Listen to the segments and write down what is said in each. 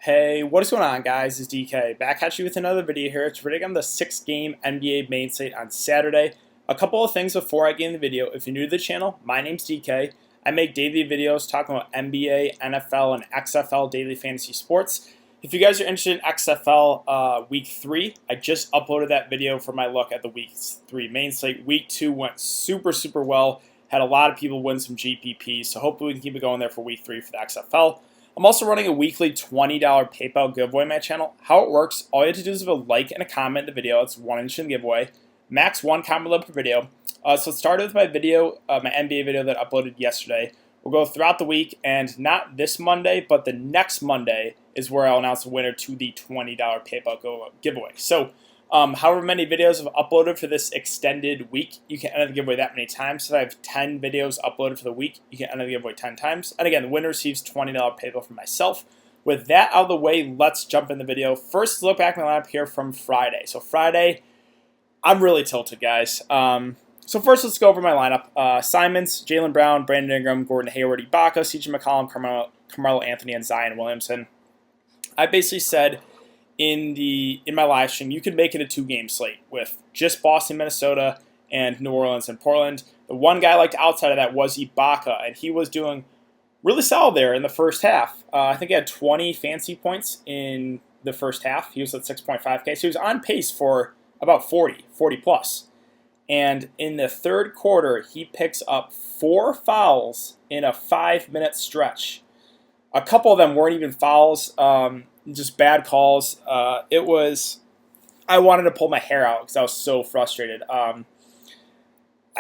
Hey, what is going on, guys? It's DK back at you with another video here. It's predicting the 6-game NBA main slate on Saturday. A couple of things before I get in the video. If you're new to the channel, my name's DK. I make daily videos talking about NBA, NFL, and XFL daily fantasy sports. If you guys are interested in XFL Week 3, I just uploaded that video for my look at the Week 3 main slate. Week 2 went super well. Had a lot of people win some GPPs, so hopefully we can keep it going there for Week 3 for the XFL. I'm also running a weekly $20 PayPal giveaway on my channel. How it works, all you have to do is leave a like and a comment in the video. It's one inch in the giveaway. Max one comment below per video. So it started with my video, my NBA video that I uploaded yesterday. We'll go throughout the week, and not this Monday, but the next Monday is where I'll announce the winner to the $20 PayPal giveaway. So however many videos I've uploaded for this extended week, you can enter the giveaway that many times. So if I have 10 videos uploaded for the week, you can enter the giveaway 10 times. And again, the winner receives $20 PayPal from myself. With that out of the way, let's jump in the video. First, look back at my lineup here from Friday. So Friday, I'm really tilted, guys. So first, let's go over my lineup. Simons, Jaylen Brown, Brandon Ingram, Gordon Hayward, Ibaka, CJ McCollum, Carmelo Anthony, and Zion Williamson. I basically said in my live stream, you could make it a 2-game slate with just Boston, Minnesota, and New Orleans and Portland. The one guy I liked outside of that was Ibaka, and he was doing really solid there in the first half. I think he had 20 fancy points in the first half. He was at 6.5K, so he was on pace for about 40 plus. And in the third quarter, he picks up 4 fouls in a 5-minute stretch. A couple of them weren't even fouls, just bad calls. I wanted to pull my hair out because I was so frustrated. I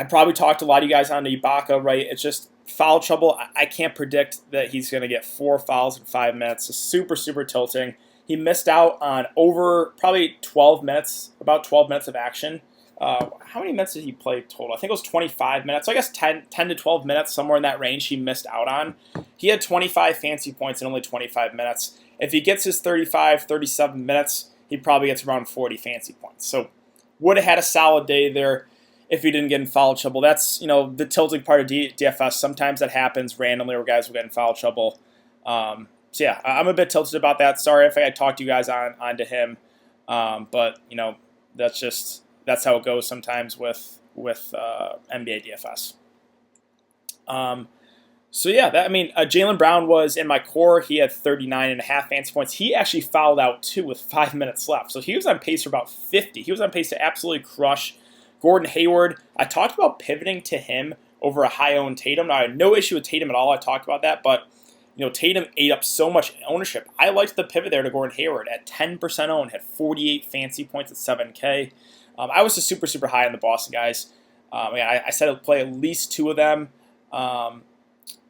probably talked to a lot of you guys on Ibaka, right? It's just foul trouble. I can't predict that he's going to get 4 fouls in 5 minutes. It's super tilting. He missed out on over probably 12 minutes, about 12 minutes of action. How many minutes did he play total? I think it was 25 minutes. So I guess 10 to 12 minutes, somewhere in that range, he missed out on. He had 25 fancy points in only 25 minutes. If he gets his 35, 37 minutes, he probably gets around 40 fancy points. So would have had a solid day there if he didn't get in foul trouble. That's, the tilting part of DFS. Sometimes that happens randomly where guys will get in foul trouble. So yeah, I'm a bit tilted about that. Sorry if I talked you guys onto him. But, that's how it goes sometimes with NBA DFS. So yeah, Jaylen Brown was in my core. He had 39.5 fantasy points. He actually fouled out too with 5 minutes left. So he was on pace for about 50. He was on pace to absolutely crush Gordon Hayward. I talked about pivoting to him over a high-owned Tatum. Now, I had no issue with Tatum at all. I talked about that, but Tatum ate up so much ownership. I liked the pivot there to Gordon Hayward at 10% owned, had 48 fancy points at 7K. I was just super high on the Boston guys. I said I'd play at least 2 of them.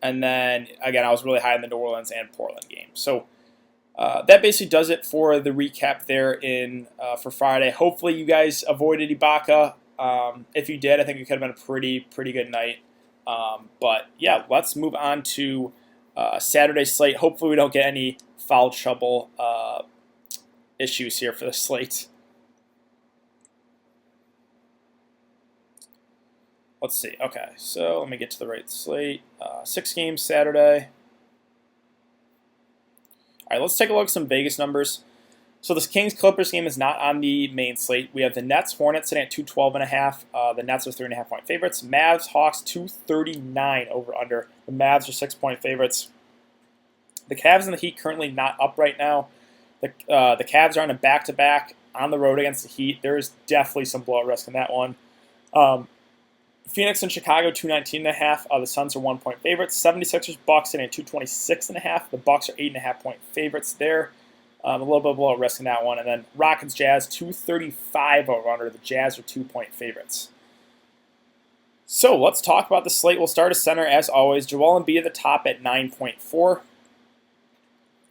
And then, again, I was really high in the New Orleans and Portland game. So that basically does it for the recap there for Friday. Hopefully you guys avoided Ibaka. If you did, I think it could have been a pretty good night. But, yeah, let's move on to Saturday slate. Hopefully we don't get any foul trouble issues here for the slate. Let's see. Okay, so let me get to the right slate. 6 games Saturday. All right, let's take a look at some Vegas numbers. So this Kings-Clippers game is not on the main slate. We have the Nets-Hornets sitting at 212.5. The Nets are 3.5-point favorites. Mavs-Hawks 239 over/under. The Mavs are 6-point favorites. The Cavs and the Heat currently not up right now. The Cavs are on a back-to-back on the road against the Heat. There is definitely some blowout risk in that one. Phoenix and Chicago 219.5. The Suns are 1-point favorites. 76ers Bucks sitting at 226.5. The Bucks are 8.5-point favorites there. A little bit of blowout risk in that one. And then Rockets Jazz 235 over/under. The Jazz are 2-point favorites. So let's talk about the slate. We'll start at center as always. Joel Embiid at the top at 9.4.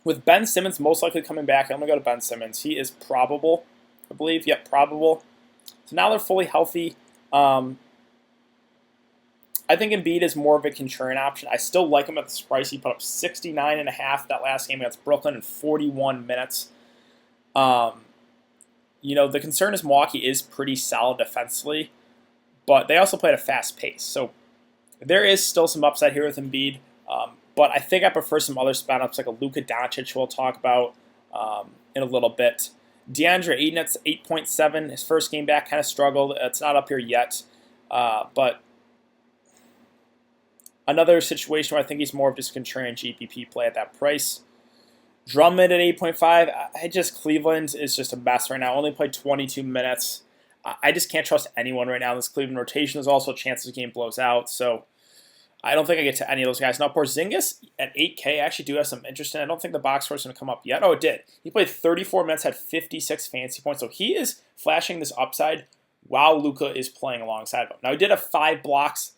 With Ben Simmons most likely coming back, I'm going to go to Ben Simmons. He is probable, I believe. Yep, probable. So now they're fully healthy. I think Embiid is more of a contrarian option. I still like him at this price. He put up 69.5 that last game against Brooklyn in 41 minutes. The concern is Milwaukee is pretty solid defensively, but they also play at a fast pace. So there is still some upside here with Embiid. But I think I prefer some other spot ups like a Luka Doncic we'll talk about. in a little bit. DeAndre Ayton at 8.7. His first game back kind of struggled. It's not up here yet, but another situation where I think he's more of just contrarian GPP play at that price. Drummond at 8.5. Cleveland is just a mess right now. Only played 22 minutes. I just can't trust anyone right now in this Cleveland rotation. There's also a chance this game blows out, so I don't think I get to any of those guys. Now, Porzingis at 8K, I actually do have some interest in. I don't think the box score is going to come up yet. Oh, it did. He played 34 minutes, had 56 fantasy points, so he is flashing this upside while Luka is playing alongside of him. Now, he did have 5 blocks,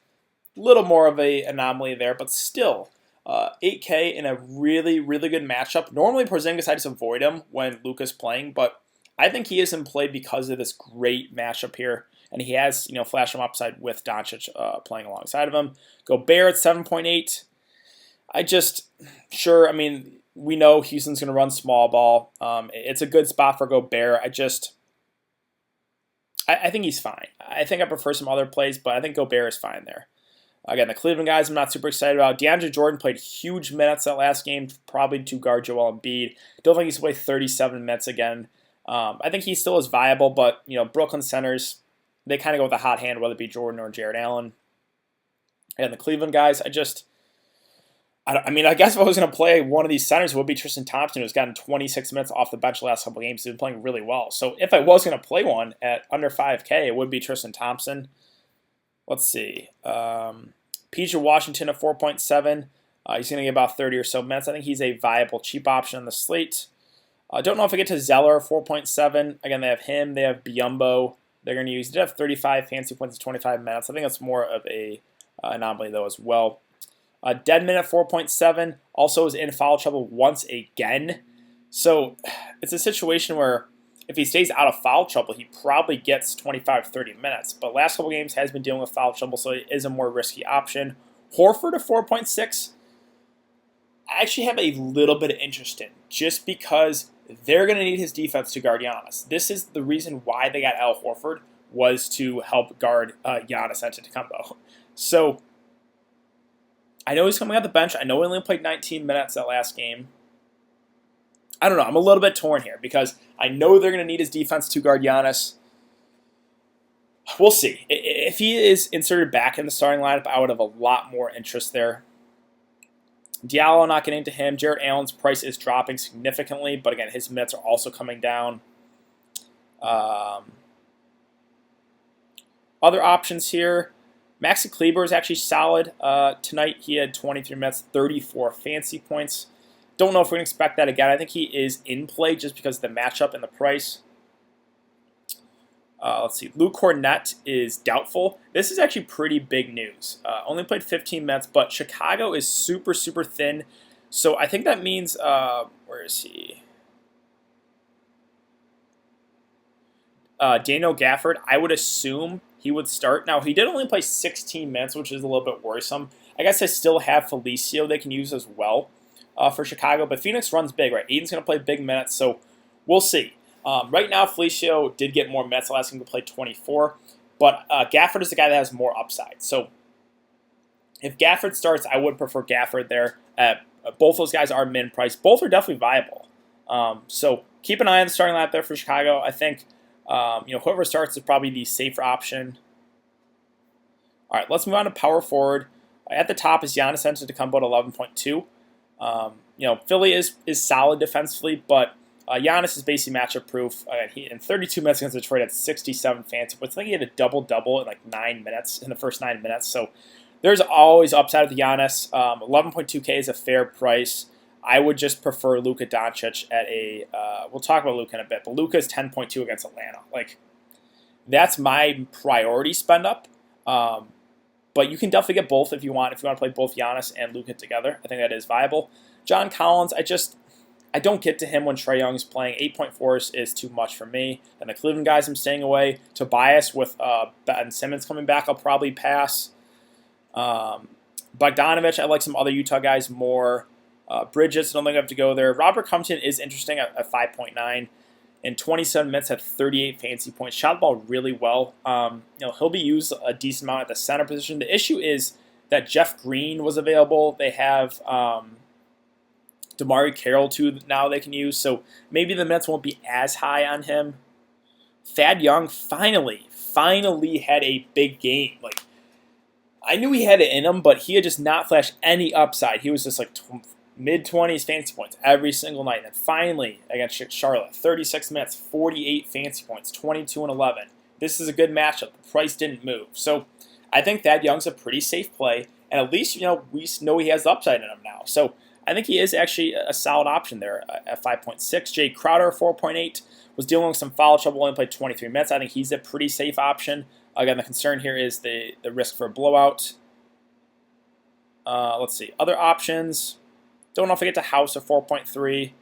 a little more of an anomaly there, but still, 8K in a really, really good matchup. Normally, Porzingis, I just avoid him when Luka's playing, but I think he is in play because of this great matchup here. And he has, flash him upside with Doncic playing alongside of him. Gobert at 7.8. We know Houston's going to run small ball. It's a good spot for Gobert. I think he's fine. I think I prefer some other plays, but I think Gobert is fine there. Again, the Cleveland guys I'm not super excited about. DeAndre Jordan played huge minutes that last game, probably to guard Joel Embiid. Don't think he's going to play 37 minutes again. I think he still is viable, but, Brooklyn centers, they kind of go with a hot hand, whether it be Jordan or Jared Allen. And the Cleveland guys, I guess if I was going to play one of these centers, it would be Tristan Thompson, who's gotten 26 minutes off the bench the last couple of games. He's been playing really well. So if I was going to play one at under 5K, it would be Tristan Thompson. Let's see. PJ Washington at 4.7. He's going to get about 30 or so minutes. I think he's a viable, cheap option on the slate. I don't know if I get to Zeller, 4.7. Again, they have him. They have Biyombo. They're going to use. They did have 35 fantasy points in 25 minutes. I think that's more of a anomaly, though, as well. Deadman at 4.7 also is in foul trouble once again. So it's a situation where if he stays out of foul trouble, he probably gets 25, 30 minutes. But last couple games has been dealing with foul trouble, so it is a more risky option. Horford at 4.6. I actually have a little bit of interest in, just because they're going to need his defense to guard Giannis. This is the reason why they got Al Horford, was to help guard Giannis Antetokounmpo. So I know he's coming off the bench. I know he only played 19 minutes that last game. I don't know. I'm a little bit torn here because I know they're going to need his defense to guard Giannis. We'll see. If he is inserted back in the starting lineup, I would have a lot more interest there. Diallo, not getting to him. Jared Allen's price is dropping significantly, but again, his minutes are also coming down. Other options here. Maxi Kleber is actually solid tonight. He had 23 minutes, 34 fantasy points. Don't know if we're going to expect that again. I think he is in play just because of the matchup and the price. Let's see. Luke Cornett is doubtful. This is actually pretty big news. Only played 15 minutes, but Chicago is super, super thin. So I think that means, where is he? Daniel Gafford, I would assume he would start. Now, he did only play 16 minutes, which is a little bit worrisome. I guess I still have Felicio they can use as well for Chicago, but Phoenix runs big, right? Aiden's going to play big minutes, so we'll see. Right now, Felicio did get more minutes. Last game to play 24, but Gafford is the guy that has more upside. So if Gafford starts, I would prefer Gafford there. Both those guys are min price. Both are definitely viable. So keep an eye on the starting lineup there for Chicago. I think whoever starts is probably the safer option. All right, let's move on to power forward. At the top is Giannis Antetokounmpo at 11.2. Philly is solid defensively, but Giannis is basically matchup proof. He in 32 minutes against Detroit had 67 fantasy points. I think he had a double-double in like 9 minutes, in the first 9 minutes. So there's always upside with Giannis. 11.2K is a fair price. I would just prefer Luka Doncic at a we'll talk about Luka in a bit, but Luka is 10.2 against Atlanta. Like, that's my priority spend up. But you can definitely get both if you want. If you want to play both Giannis and Luka together, I think that is viable. John Collins, I don't get to him when Trey Young is playing. 8.4 is too much for me. And the Cleveland guys, I'm staying away. Tobias with Ben Simmons coming back, I'll probably pass. Bogdanovich, I like some other Utah guys more. Bridges, I don't think I have to go there. Robert Compton is interesting at 5.9. In 27 minutes, had 38 fantasy points. Shot the ball really well. He'll be used a decent amount at the center position. The issue is that Jeff Green was available. They have DeMarre Carroll, too, now they can use. So maybe the minutes won't be as high on him. Thad Young finally had a big game. Like, I knew he had it in him, but he had just not flashed any upside. He was just like mid-20s fantasy points every single night. And finally, against Charlotte, 36 minutes, 48 fantasy points, 22 and 11. This is a good matchup. The price didn't move. So I think Thad Young's a pretty safe play. And at least, we know he has the upside in him now. So I think he is actually a solid option there at 5.6. Jay Crowder, 4.8, was dealing with some foul trouble, only played 23 minutes. I think he's a pretty safe option. Again, the concern here is the risk for a blowout. Let's see. Other options. Don't know if I get to House at 4.3.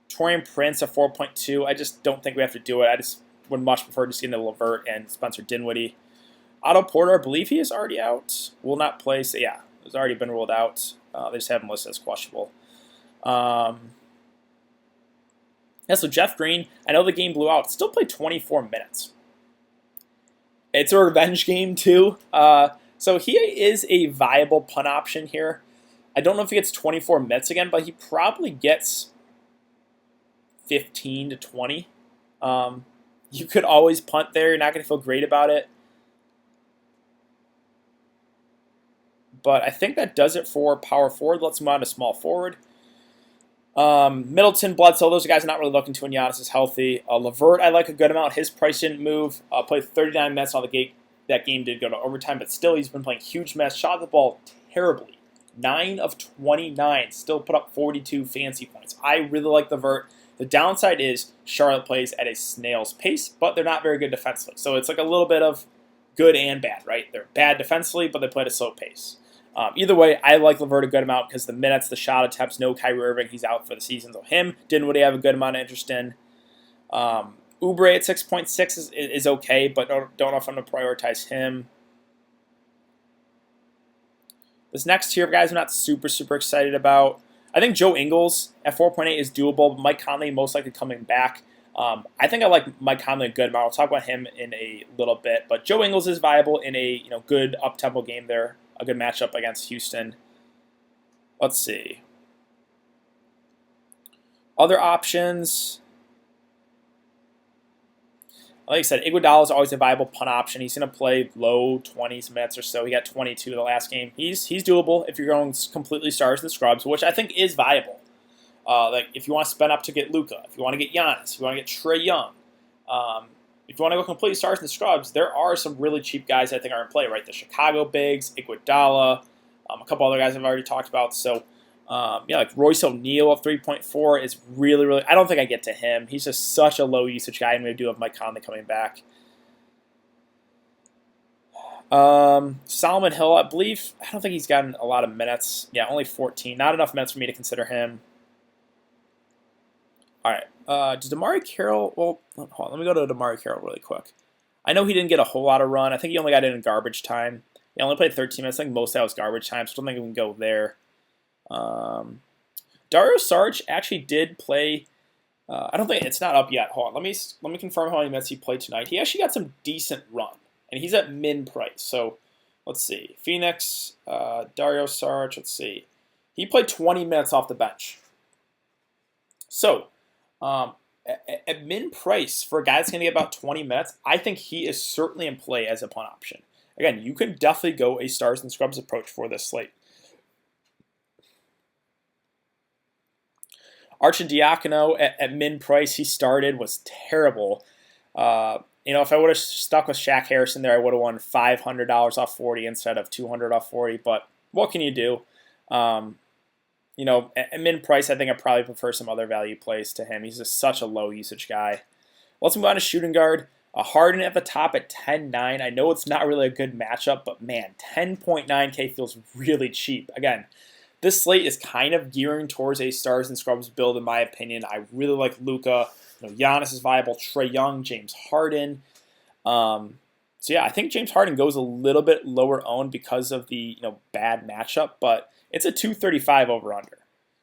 Torian Prince at 4.2. I just don't think we have to do it. I just would much prefer just getting to Levert and Spencer Dinwiddie. Otto Porter, I believe he is already out. Will not play. So yeah, has already been ruled out. They just have him listed as questionable. Yeah, so Jeff Green, I know the game blew out. Still played 24 minutes. It's a revenge game too. So he is a viable punt option here. I don't know if he gets 24 minutes again, but he probably gets 15 to 20. You could always punt there. You're not going to feel great about it. But I think that does it for power forward. Let's move on to small forward. Middleton, Bledsoe, those guys are not really looking to when Giannis is healthy. Levert, I like a good amount. His price didn't move. Played 39 minutes on the game. That game did go to overtime, but still he's been playing huge minutes. Shot the ball terribly. 9 of 29. Still put up 42 fantasy points. I really like Levert. The downside is Charlotte plays at a snail's pace, but they're not very good defensively. So it's like a little bit of good and bad, right? They're bad defensively, but they play at a slow pace. Either way, I like Levert a good amount because the minutes, the shot attempts, no Kyrie Irving, he's out for the season. So him, Dinwiddie have a good amount of interest in. Oubre at 6.6 is okay, but don't know if I'm going to prioritize him. This next tier of guys I'm not super excited about. I think Joe Ingles at 4.8 is doable, but Mike Conley most likely coming back. I think I like Mike Conley a good amount. I'll talk about him in a little bit, but Joe Ingles is viable in a good up-tempo game there. A good matchup against Houston. Let's see. Other options. Like I said, Iguodala is always a viable punt option. He's going to play low 20s minutes or so. He got 22 the last game. He's doable if you're going completely stars and scrubs, which I think is viable. Like if you want to spend up to get Luka, if you want to get Giannis, if you want to get Trey Young, if you want to go complete stars and scrubs, there are some really cheap guys I think are in play, right? The Chicago bigs, Iguodala, a couple other guys I've already talked about. So, like Royce O'Neal at 3.4 is really, I don't think I get to him. He's just such a low usage guy, and we do have Mike Conley coming back. Solomon Hill, I believe, I don't think he's gotten a lot of minutes. Yeah, only 14. Not enough minutes for me to consider him. All right. Does DeMarre Carroll... Well, hold on. Let me go to DeMarre Carroll really quick. I know he didn't get a whole lot of run. I think he only got in garbage time. He only played 13 minutes. I think most of that was garbage time, so I don't think we can go there. Dario Saric actually did play... I don't think... It's not up yet. Hold on. Let me confirm how many minutes he played tonight. He actually got some decent run, and he's at min price. So, let's see. Phoenix, Dario Saric, let's see. He played 20 minutes off the bench. So... at min price for a guy that's going to get about 20 minutes, I think he is certainly in play as a punt option. Again, you can definitely go a stars and scrubs approach for this slate. Arcidiacono at min price, he started, was terrible. If I would have stuck with Shaq Harrison there, I would have won $500 off 40 instead of $200 off 40, but what can you do? At min price, I think I probably prefer some other value plays to him. He's just such a low usage guy. Let's move on to shooting guard. Harden at the top at 10.9. I know it's not really a good matchup, but man, 10.9K feels really cheap. Again, this slate is kind of gearing towards a stars and scrubs build, in my opinion. I really like Luka. Giannis is viable. Trey Young, James Harden. So yeah, I think James Harden goes a little bit lower owned because of the bad matchup, but it's a 235 over-under.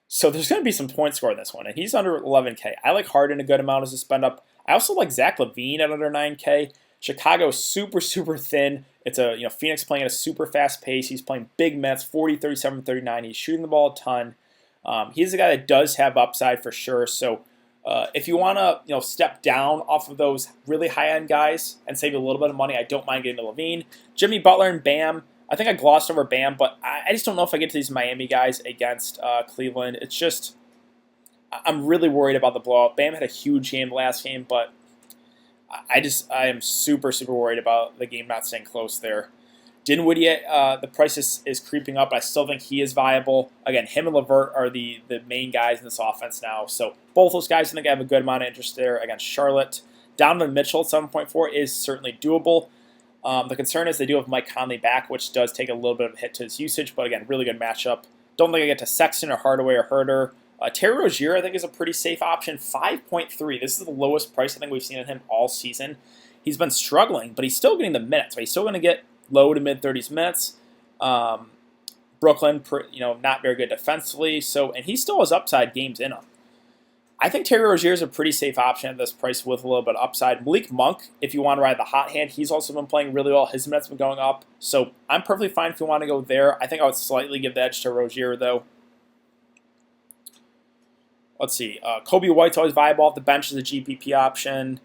So there's going to be some point score in this one, and he's under 11K. I like Harden a good amount as a spend up. I also like Zach LaVine at under 9K. Chicago super thin. It's Phoenix playing at a super fast pace. He's playing big minutes, 40, 37, 39. He's shooting the ball a ton. He's a guy that does have upside for sure. So if you want to step down off of those really high-end guys and save a little bit of money, I don't mind getting to Levine. Jimmy Butler and Bam. I think I glossed over Bam, but I just don't know if I get to these Miami guys against Cleveland. It's just I'm really worried about the blowout. Bam had a huge game last game, but I am super, super worried about the game not staying close there. Dinwiddie, the price is creeping up. I still think he is viable. Again, him and LeVert are the main guys in this offense now. So both those guys, I think I have a good amount of interest there against Charlotte. Donovan Mitchell at 7.4 is certainly doable. The concern is they do have Mike Conley back, which does take a little bit of a hit to his usage. But again, really good matchup. Don't think I get to Sexton or Hardaway or Herter. Terry Rozier, I think, is a pretty safe option. 5.3. This is the lowest price I think we've seen in him all season. He's been struggling, but he's still getting the minutes. Right? He's still going to get low to mid 30s minutes. Brooklyn, not very good defensively. And he still has upside games in him. I think Terry Rozier is a pretty safe option at this price with a little bit of upside. Malik Monk, if you want to ride the hot hand, he's also been playing really well. His minutes have been going up. So I'm perfectly fine if you want to go there. I think I would slightly give the edge to Rozier, though. Let's see. Kobe White's always viable off the bench as a GPP option.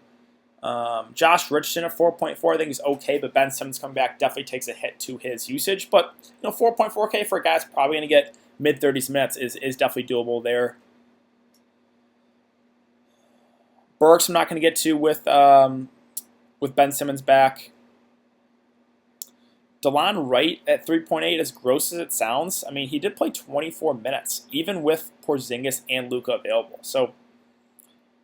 Josh Richardson at 4.4 I think is okay, but Ben Simmons coming back definitely takes a hit to his usage. But 4.4K for a guy that's probably going to get mid-30s minutes is definitely doable there. Burks I'm not going to get to with Ben Simmons back. DeLon Wright at 3.8, as gross as it sounds, I mean, he did play 24 minutes, even with Porzingis and Luka available. So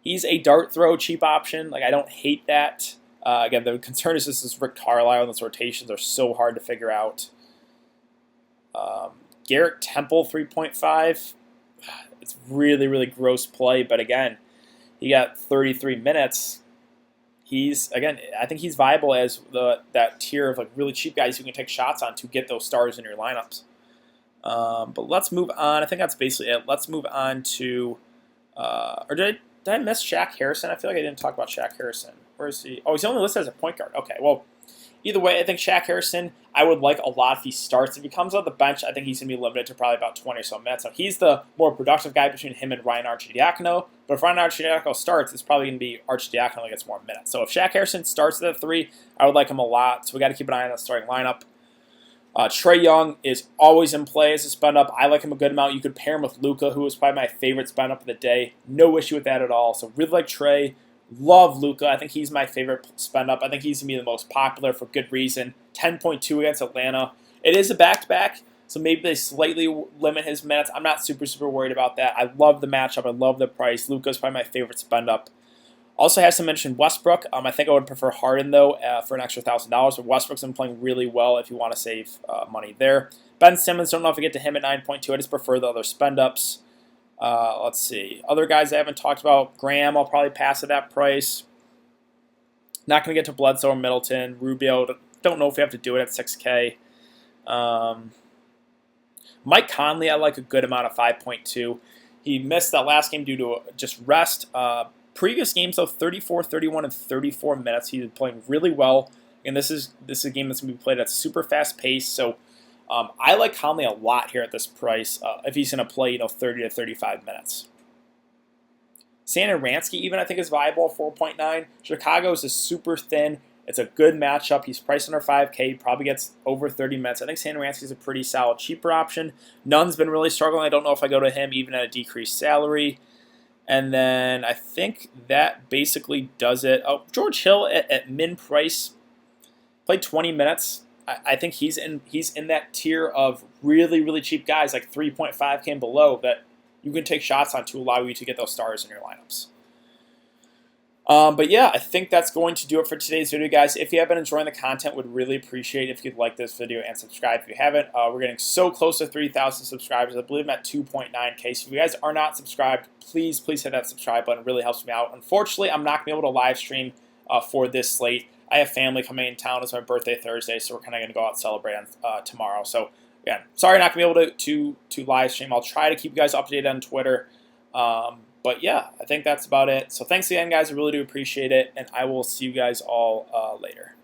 he's a dart throw, cheap option. Like, I don't hate that. Again, the concern is this is Rick Carlisle, and those rotations are so hard to figure out. Garrett Temple, 3.5. It's really, really gross play, but again, he got 33 minutes. I think he's viable as that tier of like really cheap guys who can take shots on to get those stars in your lineups. But let's move on. I think that's basically it. Let's move on to, or did I miss Shaq Harrison? I feel like I didn't talk about Shaq Harrison. Where is he? Oh, he's only listed as a point guard. Okay, well, either way, I think Shaq Harrison, I would like a lot if he starts. If he comes off the bench, I think he's going to be limited to probably about 20 or so minutes. So he's the more productive guy between him and Ryan Arcidiacono. But if Ryan Arcidiacono starts, it's probably going to be Arcidiacono that gets more minutes. So if Shaq Harrison starts at the 3, I would like him a lot. So we got to keep an eye on that starting lineup. Trey Young is always in play as a spend up. I like him a good amount. You could pair him with Luka, who is probably my favorite spend up of the day. No issue with that at all. So really like Trey. Love Luka. I think he's my favorite spend up. I think he's going to be the most popular for good reason. 10.2 against Atlanta. It is a back-to-back, so maybe they slightly limit his minutes. I'm not super, super worried about that. I love the matchup. I love the price. Luka's probably my favorite spend up. Also has to mention Westbrook. I think I would prefer Harden, though, for an extra $1,000. But Westbrook's been playing really well if you want to save money there. Ben Simmons, don't know if I get to him at 9.2. I just prefer the other spend ups. Let's see. Other guys I haven't talked about. Graham, I'll probably pass at that price. Not going to get to Bledsoe or Middleton. Rubio, don't know if we have to do it at 6K. Mike Conley, I like a good amount of 5.2. He missed that last game due to just rest. Previous games, though, 34, 31, and 34 minutes. He's playing really well. And this is a game that's going to be played at super fast pace. So I like Conley a lot here at this price if he's going to play 30 to 35 minutes. Santa Ransky even I think is viable at 4.9. Chicago's is super thin. It's a good matchup. He's priced under 5K. He probably gets over 30 minutes. I think Santa Ransky's a pretty solid, cheaper option. Nunn's been really struggling. I don't know if I go to him even at a decreased salary. And then I think that basically does it. Oh, George Hill at min price played 20 minutes. I think he's in that tier of really, really cheap guys like 3.5K and below that you can take shots on to allow you to get those stars in your lineups. But yeah, I think that's going to do it for today's video, guys. If you have been enjoying the content, would really appreciate it if you'd like this video and subscribe if you haven't. We're getting so close to 3,000 subscribers. I believe I'm at 2.9K. So if you guys are not subscribed, please hit that subscribe button. It really helps me out. Unfortunately, I'm not going to be able to live stream for this slate. I have family coming in town. It's my birthday Thursday, so we're kind of going to go out and celebrate on tomorrow. So again, sorry not going to be able to live stream. I'll try to keep you guys updated on Twitter. But yeah, I think that's about it. So thanks again, guys. I really do appreciate it, and I will see you guys all later.